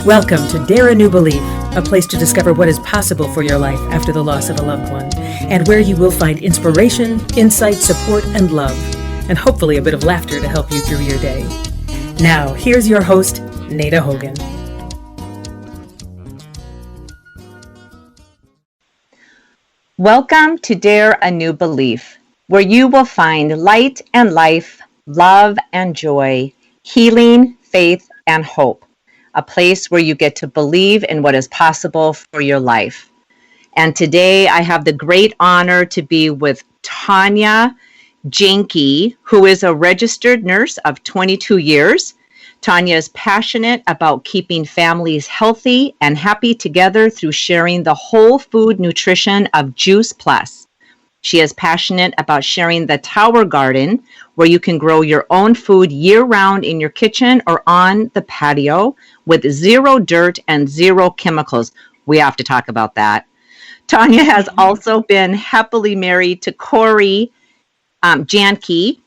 Welcome to Dare a New Belief, a place to discover what is possible for your life after the loss of a loved one, and where you will find inspiration, insight, support, and love, and hopefully a bit of laughter to help you through your day. Now, here's your host, Nada Hogan. Welcome to Dare a New Belief, where you will find light and life, love and joy, healing, faith, and hope. A place where you get to believe in what is possible for your life. And today I have the great honor to be with Tonya Jahnke, who is a registered nurse of 22 years. Tonya is passionate about keeping families healthy and happy together through sharing the whole food nutrition of Juice Plus. She is passionate about sharing the Tower Garden, where you can grow your own food year-round in your kitchen or on the patio with zero dirt and zero chemicals. We have to talk about that. Tonya has also been happily married to Corey Jahnke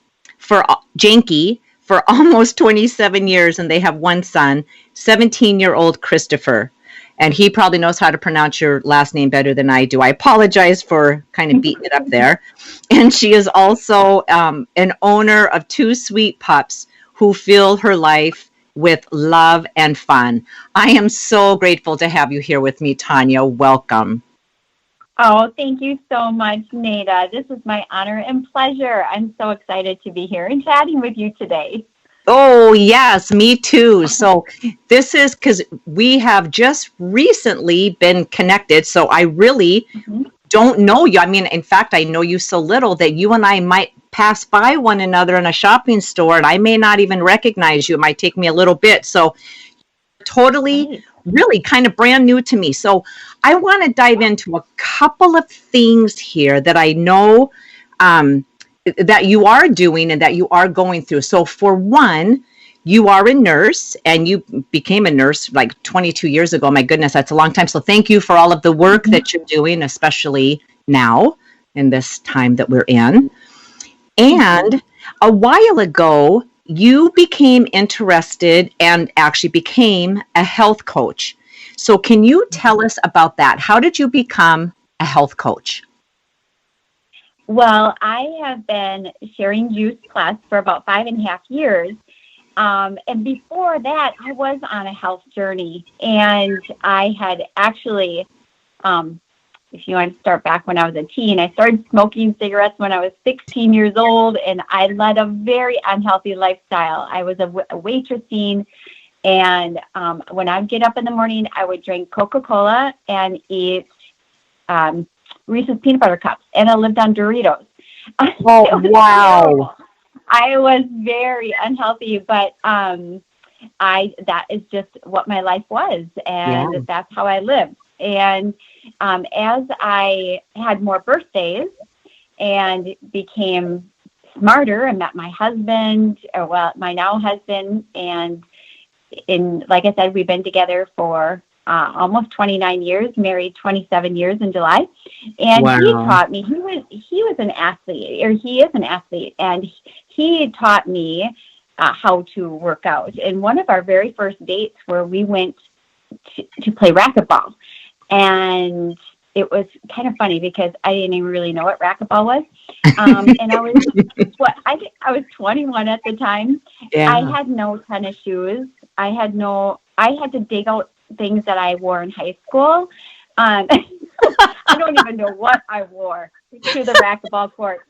for almost 27 years, and they have one son, 17-year-old Christopher. And he probably knows how to pronounce your last name better than I do. I apologize for kind of beating it up there. And she is also an owner of two sweet pups who fill her life with love and fun. I am so grateful to have you here with me, Tonya. Welcome. Oh, thank you so much, Nada. This is my honor and pleasure. I'm so excited to be here and chatting with you today. Oh, yes, me too. So this is because we have just recently been connected. So I really don't know you. I mean, in fact, I know you so little that you and I might pass by one another in a shopping store and I may not even recognize you. It might take me a little bit. So totally, really kind of brand new to me. So I want to dive into a couple of things here that I know that you are doing and that you are going through. So for one, you are a nurse and you became a nurse like 22 years ago. My goodness, that's a long time. So thank you for all of the work that you're doing, especially now in this time that we're in. And a while ago, you became interested and actually became a health coach. So can you tell us about that? How did you become a health coach? Well, I have been sharing Juice Plus for about 5.5 years. And before that, I was on a health journey. And I had actually, if you want to start back when I was a teen, I started smoking cigarettes when I was 16 years old. And I led a very unhealthy lifestyle. I was a waitressing. And when I'd get up in the morning, I would drink Coca-Cola and eat Reese's peanut butter cups, and I lived on Doritos. Oh, wow. Terrible. I was very unhealthy, but that is just what my life was, and that's how I lived. And as I had more birthdays and became smarter and met my husband, my now husband, and like I said, we've been together for almost 29 years, married 27 years in July. And he taught me, he was an athlete, or he is an athlete, and he taught me how to work out. And one of our very first dates where we went to play racquetball. And it was kind of funny because I didn't even really know what racquetball was. And I was 21 at the time. Yeah. I had no tennis shoes. I had to dig out things that I wore in high school. I don't even know what I wore to the racquetball court.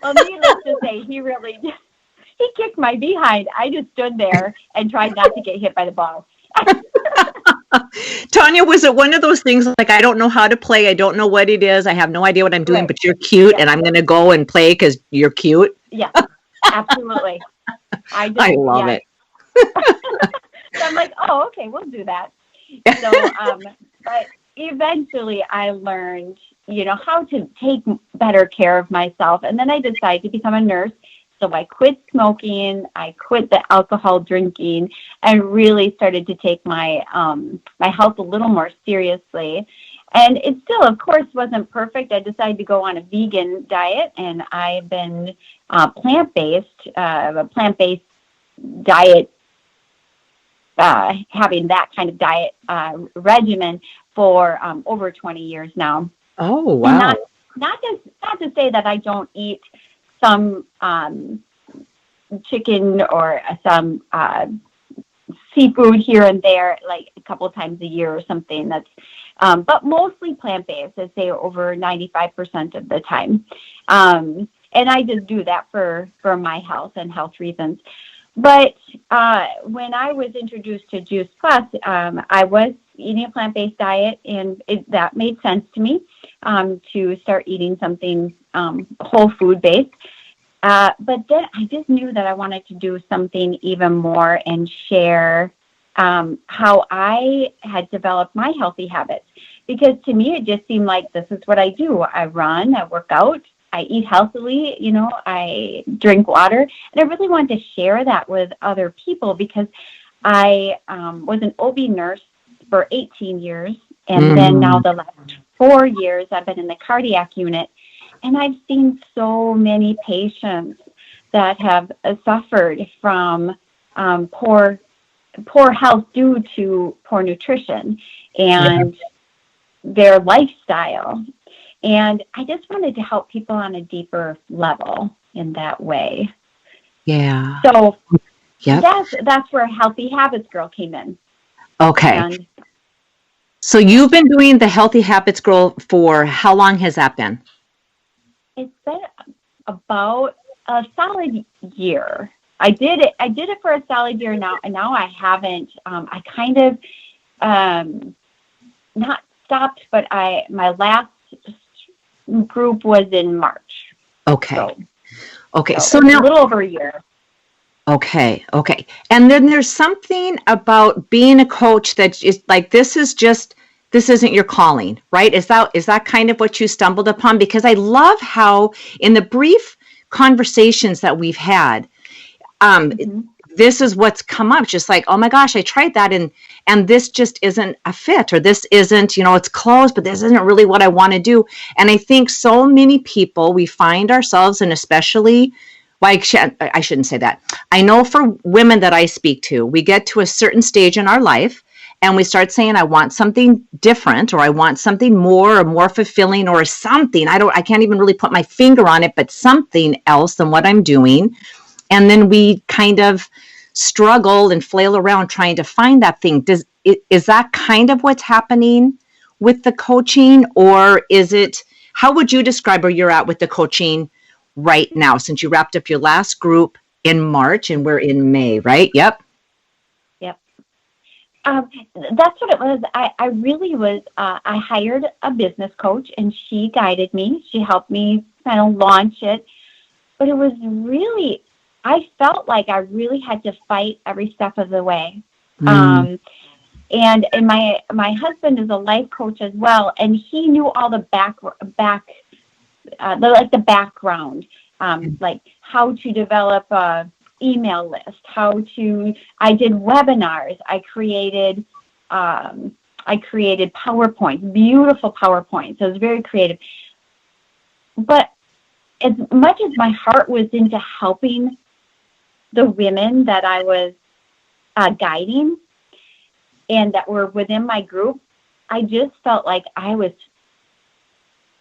Well, needless to say, he kicked my behind. I just stood there and tried not to get hit by the ball. Tonya, was it one of those things like, I don't know how to play, I don't know what it is, I have no idea what I'm doing, but you're cute, and I'm going to go and play because you're cute? Yeah, absolutely. I love it. So I'm like, oh, okay, we'll do that. So, but eventually I learned, how to take better care of myself. And then I decided to become a nurse. So I quit smoking, I quit the alcohol drinking, and really started to take my my health a little more seriously. And it still, of course, wasn't perfect. I decided to go on a vegan diet, and I've been a plant-based diet having that kind of diet regimen for over 20 years now. Oh, wow. And not to say that I don't eat some chicken or some seafood here and there, like a couple of times a year or something. That's but mostly plant-based, I'd say over 95% of the time. And I just do that for my health and health reasons. But when I was introduced to Juice Plus, I was eating a plant-based diet, and that made sense to me to start eating something whole food-based. But then I just knew that I wanted to do something even more and share how I had developed my healthy habits. Because to me, it just seemed like this is what I do. I run, I work out, I eat healthily, I drink water. And I really wanted to share that with other people because I was an OB nurse for 18 years. And then now the last 4 years, I've been in the cardiac unit. And I've seen so many patients that have suffered from poor health due to poor nutrition and their lifestyle. And I just wanted to help people on a deeper level in that way. Yeah. So that's where Healthy Habits Girl came in. Okay. And so you've been doing the Healthy Habits Girl for how long has that been? It's been about a solid year. I did it for a solid year now, and now I haven't. I kind of not stopped, but my last group was in March. Okay. So now a little over a year. Okay. And then there's something about being a coach that is like, this isn't your calling, right? Is that kind of what you stumbled upon? Because I love how in the brief conversations that we've had, this is what's come up. Just like, oh my gosh, I tried that and this just isn't a fit, or this isn't, it's close, but this isn't really what I want to do. And I think so many people, we find ourselves, and especially, I shouldn't say that. I know for women that I speak to, we get to a certain stage in our life and we start saying, I want something different, or I want something more or more fulfilling, or something. I can't even really put my finger on it, but something else than what I'm doing. And then we kind of struggle and flail around trying to find that thing. Is that kind of what's happening with the coaching, or is it, how would you describe where you're at with the coaching right now, since you wrapped up your last group in March and we're in May, right? Yep. That's what it was. I really was, I hired a business coach, and she guided me. She helped me kind of launch it. But it was really, I felt like I really had to fight every step of the way. And my husband is a life coach as well, and he knew all the background, like how to develop a email list, I did webinars, I created PowerPoints, beautiful PowerPoints. It was very creative. But as much as my heart was into helping the women that I was guiding and that were within my group, I just felt like I was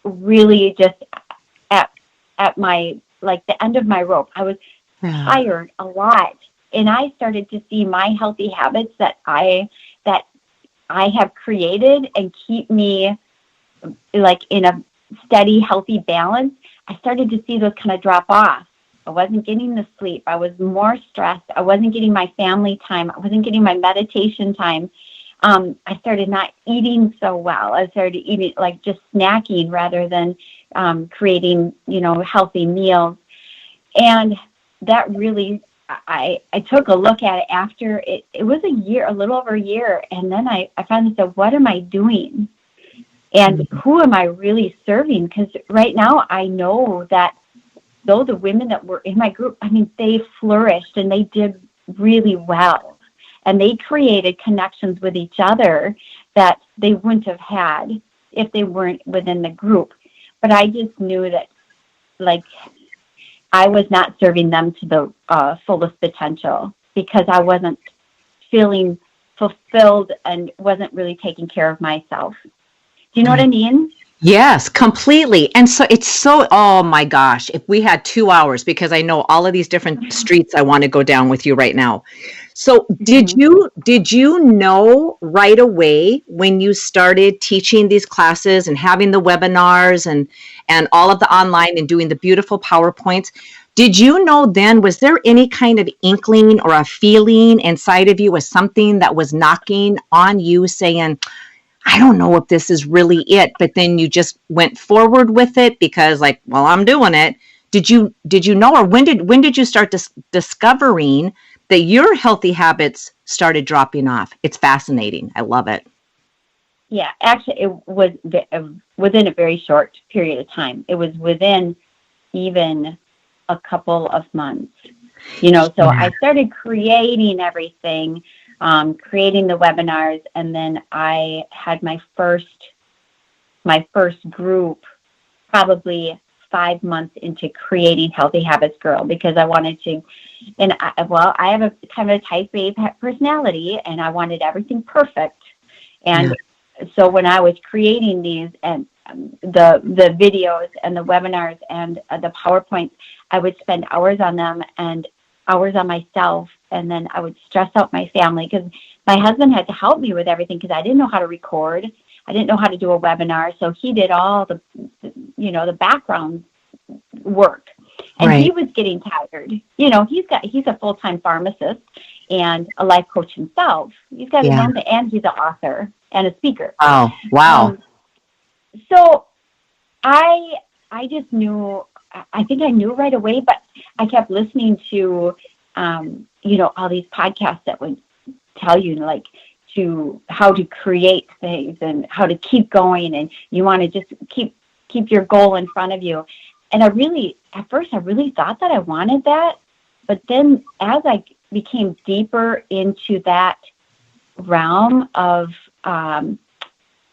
really just at my, like the end of my rope. I was tired a lot. And I started to see my healthy habits that I have created and keep me like in a steady, healthy balance. I started to see those kind of drop off. I wasn't getting the sleep. I was more stressed. I wasn't getting my family time. I wasn't getting my meditation time. I started not eating so well. I started eating like just snacking rather than creating, healthy meals. And that really, I took a look at it after it was a little over a year. And then I finally said, what am I doing? And who am I really serving? Because right now I know that though the women that were in my group, they flourished and they did really well. And they created connections with each other that they wouldn't have had if they weren't within the group. But I just knew that, like, I was not serving them to the fullest potential because I wasn't feeling fulfilled and wasn't really taking care of myself. Do you know what I mean? Yes, completely. And so oh my gosh, if we had 2 hours, because I know all of these different streets I want to go down with you right now. So did you know right away when you started teaching these classes and having the webinars and all of the online and doing the beautiful PowerPoints? Did you know then, was there any kind of inkling or a feeling inside of you, as something that was knocking on you saying, I don't know if this is really it, but then you just went forward with it because, like, well, I'm doing it. Did you know, or when did you start discovering that your healthy habits started dropping off? It's fascinating. I love it. Yeah, actually, it was within a very short period of time. It was within even a couple of months. So I started creating everything. Creating the webinars, and then I had my first group probably 5 months into creating Healthy Habits Girl, because I wanted to, and I have a kind of a type A personality, and I wanted everything perfect. And so when I was creating these and the videos and the webinars and the PowerPoints, I would spend hours on them and hours on myself, and then I would stress out my family because my husband had to help me with everything because I didn't know how to record. I didn't know how to do a webinar, so he did all the background work, and he was getting tired. He's a full-time pharmacist and a life coach himself. He's got his own, and he's an author and a speaker. Oh, wow! So I just knew. I think I knew right away, but I kept listening to, all these podcasts that would tell you, like, to how to create things and how to keep going, and you want to just keep your goal in front of you. And at first I really thought that I wanted that, but then as I became deeper into that realm of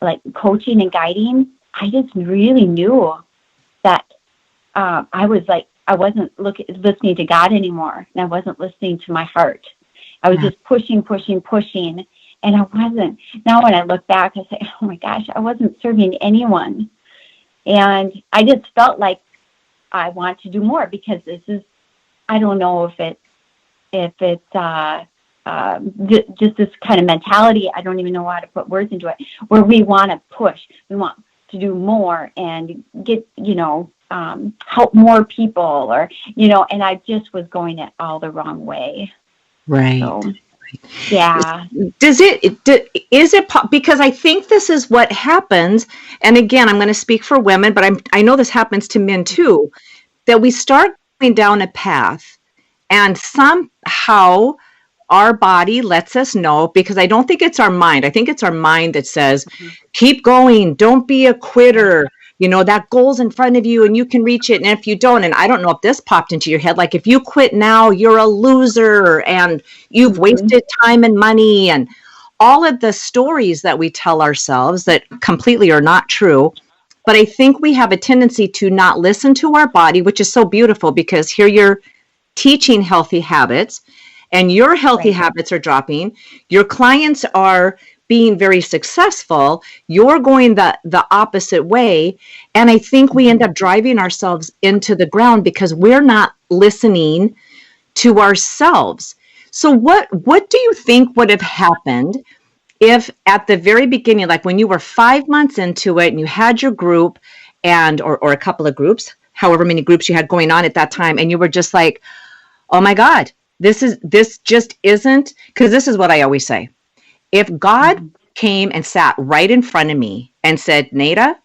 like coaching and guiding, I just really knew that I wasn't listening to God anymore, and I wasn't listening to my heart. I was just pushing, and I wasn't. Now when I look back, I say, oh my gosh, I wasn't serving anyone. And I just felt like I want to do more, because this is, I don't know if it's just this kind of mentality, I don't even know how to put words into it, where we want to push, we want to do more and get, help more people, or, and I just was going it all the wrong way. Right. So, yeah. Is it, because I think this is what happens. And again, I'm going to speak for women, but I know this happens to men too, that we start going down a path and somehow our body lets us know, because I don't think it's our mind. I think it's our mind that says, keep going. Don't be a quitter. That goal's in front of you and you can reach it. And if you don't, and I don't know if this popped into your head, like, if you quit now, you're a loser and you've wasted time and money, and all of the stories that we tell ourselves that completely are not true. But I think we have a tendency to not listen to our body, which is so beautiful, because here you're teaching healthy habits and your healthy habits are dropping. Your clients are being very successful. You're going the opposite way. And I think we end up driving ourselves into the ground because we're not listening to ourselves. So what do you think would have happened if at the very beginning, like when you were 5 months into it and you had your group or a couple of groups, however many groups you had going on at that time, and you were just like, oh my God, this just isn't, because this is what I always say. If God came and sat right in front of me and said, Nada,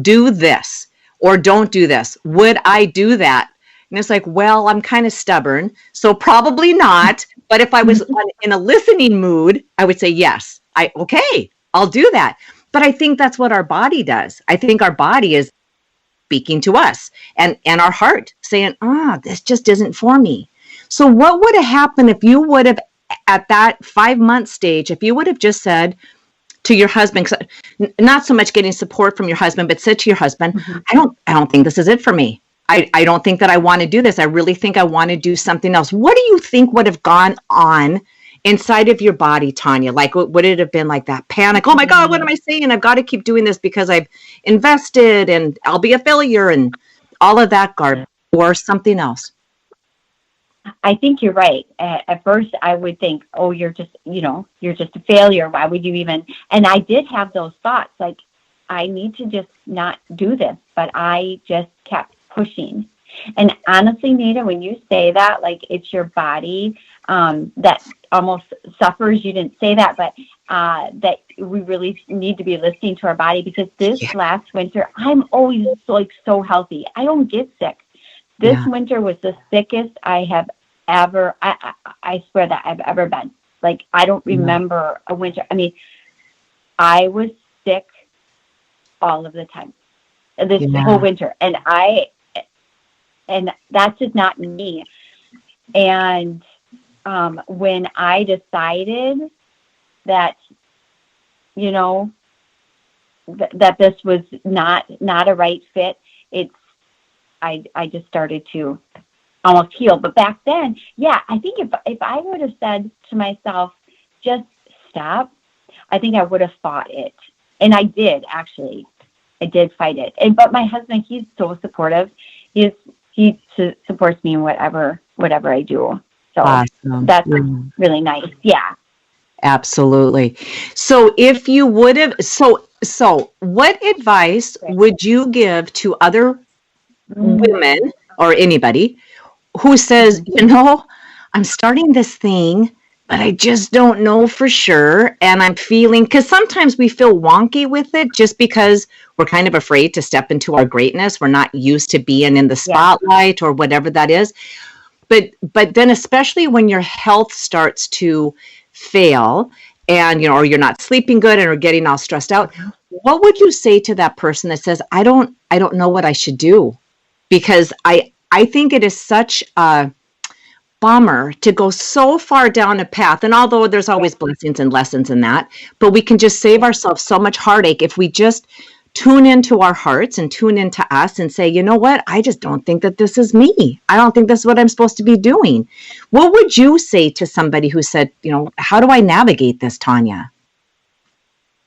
do this or don't do this, would I do that? And it's like, well, I'm kind of stubborn, so probably not. But if I was in a listening mood, I would say, yes, okay, I'll do that. But I think that's what our body does. I think our body is speaking to us and our heart saying, this just isn't for me. So what would have happened if you would have, at that 5 month stage, if you would have just said to your husband, not so much getting support from your husband, but said to your husband, I don't think this is it for me. I don't think that I want to do this. I really think I want to do something else. What do you think would have gone on inside of your body, Tonya? Like, would it have been like that panic? Oh my God, what am I saying? I've got to keep doing this because I've invested and I'll be a failure and all of that garbage, or something else? I think you're right. At first, I would think, oh, you're just a failure. Why would you even? And I did have those thoughts, like, I need to just not do this. But I just kept pushing. And honestly, Nita, when you say that, like, it's your body that almost suffers. You didn't say that, but that we really need to be listening to our body, because this last winter, I'm always like so healthy. I don't get sick. This winter was the sickest I have ever, I swear that I've ever been. Like, I don't remember a winter. I mean, I was sick all of the time, this whole winter. And that's just not me. And when I decided that, that this was not a right fit, I just started to almost heal. But back then, I think if I would have said to myself, just stop, I think I would have fought it. And I did, actually. I did fight it. But my husband, he's so supportive. He supports me in whatever I do. So awesome. That's really nice. Yeah. Absolutely. So if you would have, so what advice would you give to other women or anybody who says, I'm starting this thing, but I just don't know for sure. And I'm feeling, because sometimes we feel wonky with it just because we're kind of afraid to step into our greatness. We're not used to being in the spotlight or whatever that is. But then especially when your health starts to fail and, or you're not sleeping good and are getting all stressed out, what would you say to that person that says, I don't know what I should do? Because I think it is such a bummer to go so far down a path. And although there's always blessings and lessons in that, but we can just save ourselves so much heartache if we just tune into our hearts and tune into us and say, you know what? I just don't think that this is me. I don't think this is what I'm supposed to be doing. What would you say to somebody who said, how do I navigate this, Tonya?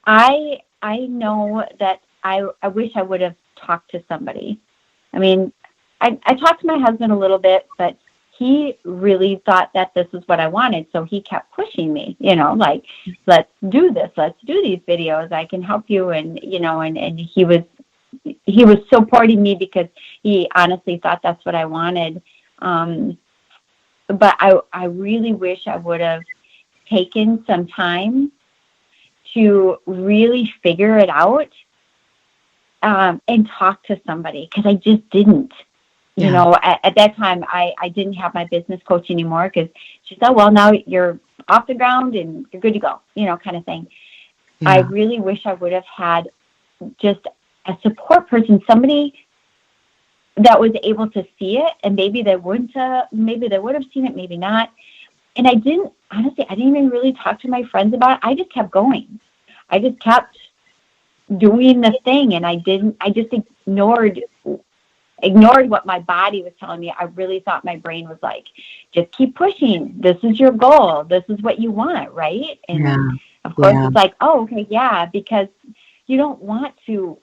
I know that I wish I would have talked to somebody. I mean, I talked to my husband a little bit, but he really thought that this is what I wanted. So he kept pushing me, like, let's do this. Let's do these videos. I can help you. And, and he was supporting me because he honestly thought that's what I wanted. But I really wish I would have taken some time to really figure it out and talk to somebody, because I just didn't. At that time, I didn't have my business coach anymore, because she said, well, now you're off the ground and you're good to go, kind of thing. Yeah. I really wish I would have had just a support person, somebody that was able to see it, and maybe they would have seen it, maybe not. And I didn't even really talk to my friends about it. I just kept going. I just kept doing the thing, and I just ignored what my body was telling me. I really thought my brain was like, just keep pushing. This is your goal. This is what you want, right? And of course it's like, oh, okay, because you don't want to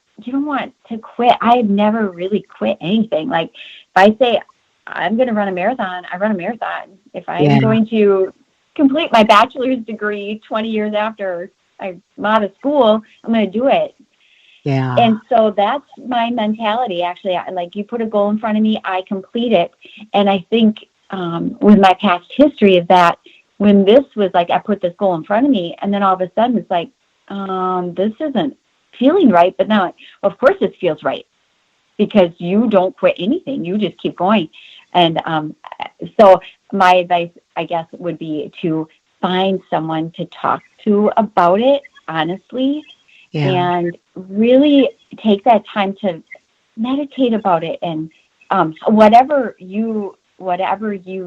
quit. I've never really quit anything. Like, if I say I'm going to run a marathon, I run a marathon. If I'm going to complete my bachelor's degree 20 years after I'm out of school, I'm going to do it. Yeah. And so that's my mentality, actually. Like, you put a goal in front of me, I complete it. And I think with my past history of that, when this was like, I put this goal in front of me, and then all of a sudden it's like, this isn't feeling right. But now, of course it feels right, because you don't quit anything. You just keep going. And so my advice, I guess, would be to find someone to talk to about it, honestly. And really take that time to meditate about it. And whatever you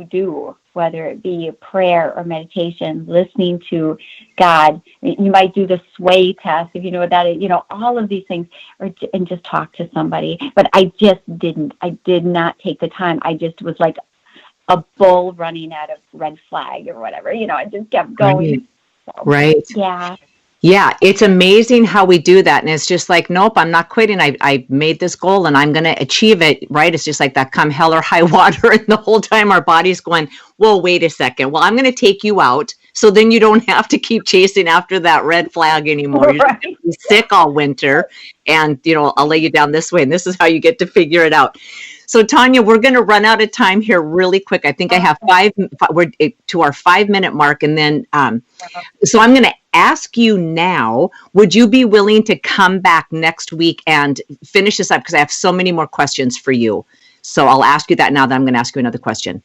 do, whether it be prayer or meditation, listening to God, you might do the sway test, if you know what that is, all of these things, and just talk to somebody. But I just didn't. I did not take the time. I just was like, a bull running at a red flag or whatever. It just kept going. So, Right. yeah. Yeah, it's amazing how we do that. And it's just like, nope, I'm not quitting. I made this goal and I'm going to achieve it, right? It's just like that come hell or high water. And the whole time our body's going, whoa, wait a second. Well, I'm going to take you out. So then you don't have to keep chasing after that red flag anymore. You're Right. going to be sick all winter. And, I'll lay you down this way. And this is how you get to figure it out. So Tonya, we're going to run out of time here really quick. I think I have we're to our 5-minute mark. And then, so I'm going to ask you now, would you be willing to come back next week and finish this up? Because I have so many more questions for you. So I'll ask you that now that I'm going to ask you another question.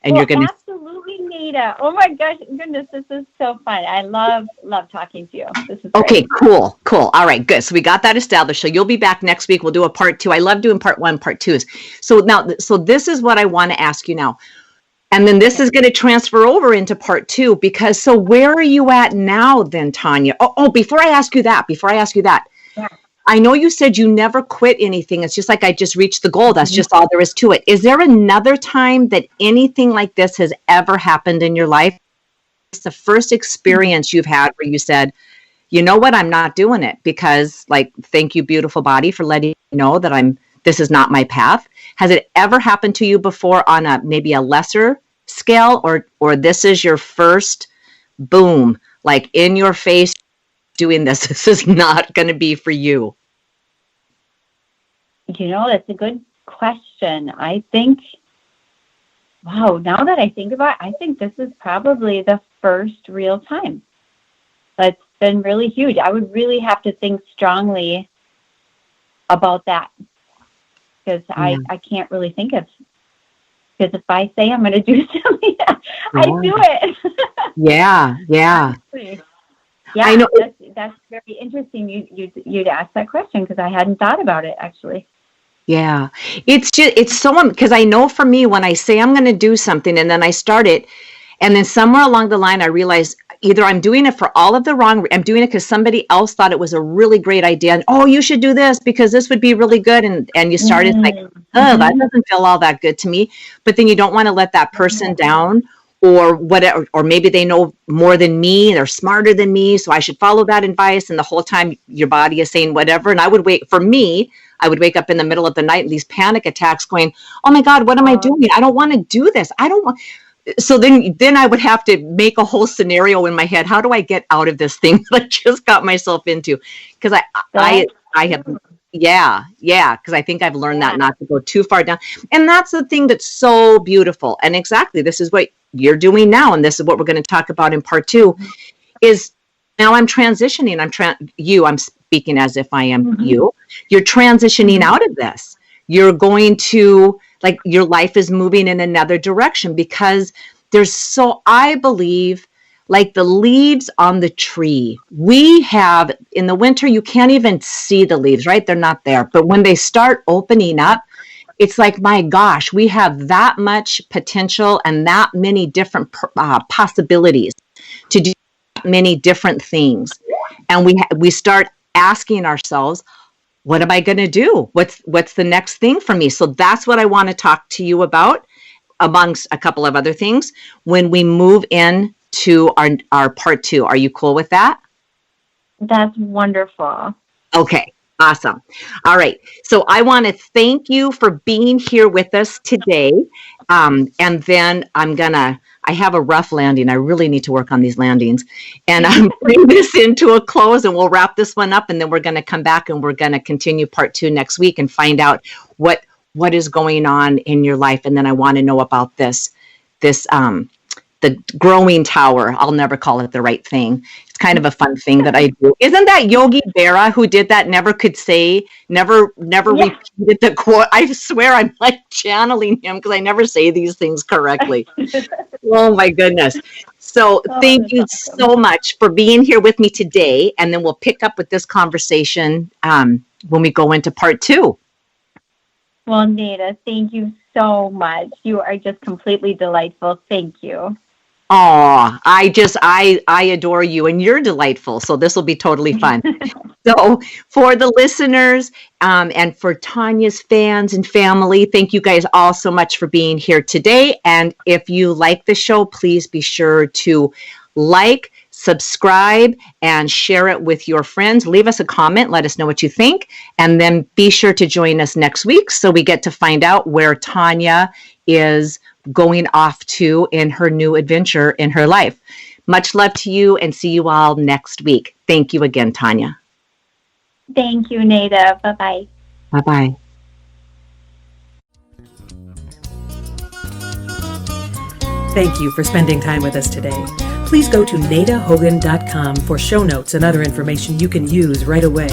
And you're going to. Absolutely, Nita. Oh my gosh, goodness, this is so fun. I love talking to you. This is Okay, great. cool. All right, good. So we got that established. So you'll be back next week. We'll do a part 2. I love doing part 1, part 2s. So now, so this is what I want to ask you now. And then this is going to transfer over into part 2, because so where are you at now then, Tonya? Oh, before I ask you that, Yeah. I know you said you never quit anything. It's just like I just reached the goal. That's just all there is to it. Is there another time that anything like this has ever happened in your life? It's the first experience you've had where you said, you know what, I'm not doing it because, like, thank you, beautiful body, for letting me know that this is not my path. Has it ever happened to you before on maybe a lesser scale, or this is your first boom, like in your face doing this? This is not going to be for you. That's a good question. I think, wow, now that I think about it, I think this is probably the first real time. That's been really huge. I would really have to think strongly about that, because I can't really think of, because if I say I'm going to do something, I do it. Yeah. Yeah, I know. That's very interesting. You'd ask that question, because I hadn't thought about it actually. Yeah, it's so, because I know for me, when I say I'm going to do something and then I start it, and then somewhere along the line I realize either I'm doing it for all of the wrong, I'm doing it because somebody else thought it was a really great idea, and oh, you should do this because this would be really good, and you started like, oh, that doesn't feel all that good to me, but then you don't want to let that person down, or whatever, or maybe they know more than me, they're smarter than me, so I should follow that advice, and the whole time your body is saying whatever. And I would wake up in the middle of the night, these panic attacks, going, oh my God, what am I doing? I don't want to do this. I don't want. So then I would have to make a whole scenario in my head. How do I get out of this thing that I just got myself into? Because I have, because I think I've learned that not to go too far down. And that's the thing that's so beautiful. And exactly, this is what you're doing now. And this is what we're going to talk about in part 2, is now I'm transitioning. I'm speaking as if I am you. You're transitioning out of this. You're going to, like, your life is moving in another direction, because I believe, like the leaves on the tree, we have, in the winter, you can't even see the leaves, right? They're not there. But when they start opening up, it's like, my gosh, we have that much potential and that many different possibilities to do many different things. And we start asking ourselves, what am I going to do? What's the next thing for me? So that's what I want to talk to you about, amongst a couple of other things, when we move into our part 2. Are you cool with that? That's wonderful. Okay, awesome. All right. So I want to thank you for being here with us today. And then I have a rough landing. I really need to work on these landings. And I'm bring this into a close, and we'll wrap this one up, and then we're going to come back and we're going to continue part 2 next week and find out what is going on in your life. And then I want to know about this the growing tower. I'll never call it the right thing. It's kind of a fun thing that I do. Isn't that Yogi Berra who did that? Never repeated the quote. I swear I'm like channeling him, because I never say these things correctly. Oh my goodness. So thank you so much for being here with me today. And then we'll pick up with this conversation when we go into part 2. Well, Nita, thank you so much. You are just completely delightful. Thank you. Oh, I adore you, and you're delightful. So this will be totally fun. So for the listeners and for Tonya's fans and family, thank you guys all so much for being here today. And if you like the show, please be sure to like, subscribe, and share it with your friends. Leave us a comment. Let us know what you think. And then be sure to join us next week so we get to find out where Tonya is going off to in her new adventure in her life. Much love to you, and see you all next week. Thank you again, Tonya. Thank you, Nada. Bye-bye. Bye-bye. Thank you for spending time with us today. Please go to nadahogan.com for show notes and other information you can use right away.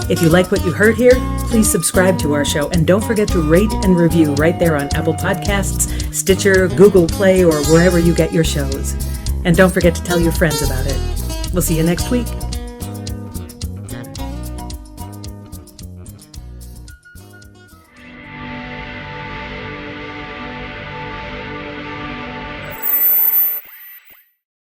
If you like what you heard here, please subscribe to our show, and don't forget to rate and review right there on Apple Podcasts, Stitcher, Google Play, or wherever you get your shows. And don't forget to tell your friends about it. We'll see you next week.